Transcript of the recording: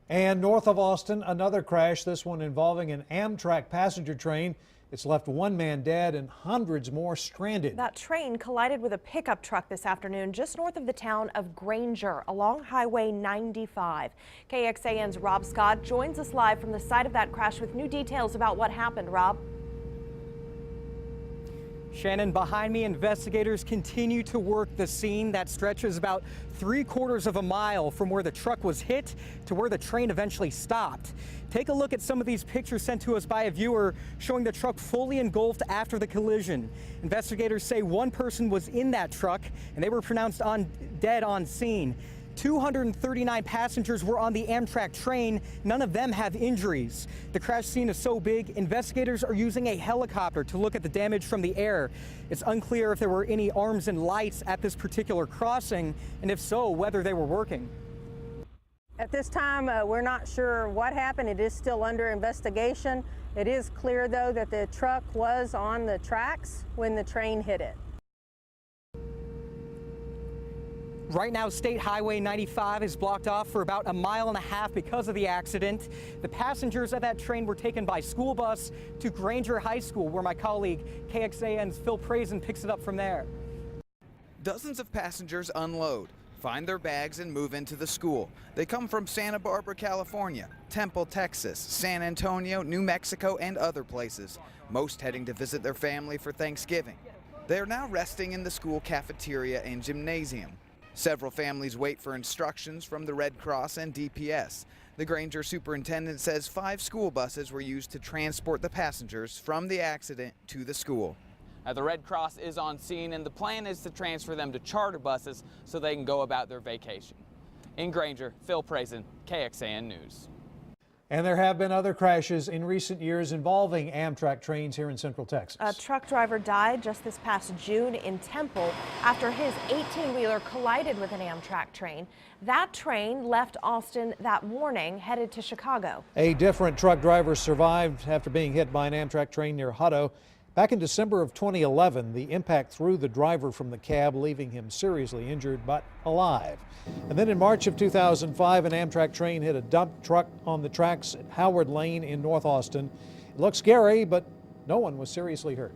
And north of Austin, another crash, this one involving an Amtrak passenger train. It's left one man dead and hundreds more stranded. That train collided with a pickup truck this afternoon just north of the town of Granger along Highway 95. KXAN's Rob Scott joins us live from the site of that crash with new details about what happened. Rob. Shannon, behind me, investigators continue to work the scene that stretches about 3/4 of a mile from where the truck was hit to where the train eventually stopped. Take a look at some of these pictures sent to us by a viewer showing the truck fully engulfed after the collision. Investigators say one person was in that truck and they were pronounced dead on scene. 239 passengers were on the Amtrak train. None of them have injuries. The crash scene is so big, investigators are using a helicopter to look at the damage from the air. It's unclear if there were any arms and lights at this particular crossing, and if so, whether they were working. At this time, we're not sure what happened. It is still under investigation. It is clear, though, that the truck was on the tracks when the train hit it. Right now, State Highway 95 is blocked off for about 1.5 miles because of the accident. The passengers of that train were taken by school bus to Granger High School, where my colleague KXAN's Phil Prazen picks it up from there. Dozens of passengers unload, find their bags and move into the school. They come from Santa Barbara, California, Temple, Texas, San Antonio, New Mexico, and other places, most heading to visit their family for Thanksgiving. They are now resting in the school cafeteria and gymnasium. Several families wait for instructions from the Red Cross and DPS. The Granger superintendent says 5 school buses were used to transport the passengers from the accident to the school. The Red Cross is on scene, and the plan is to transfer them to charter buses so they can go about their vacation. In Granger, Phil Prazen, KXAN News. And there have been other crashes in recent years involving Amtrak trains here in Central Texas. A truck driver died just this past June in Temple after his 18-wheeler collided with an Amtrak train. That train left Austin that morning, headed to Chicago. A different truck driver survived after being hit by an Amtrak train near Hutto. Back in December of 2011, the impact threw the driver from the cab, leaving him seriously injured but alive. And then in March of 2005, an Amtrak train hit a dump truck on the tracks at Howard Lane in North Austin. It looked scary, but no one was seriously hurt.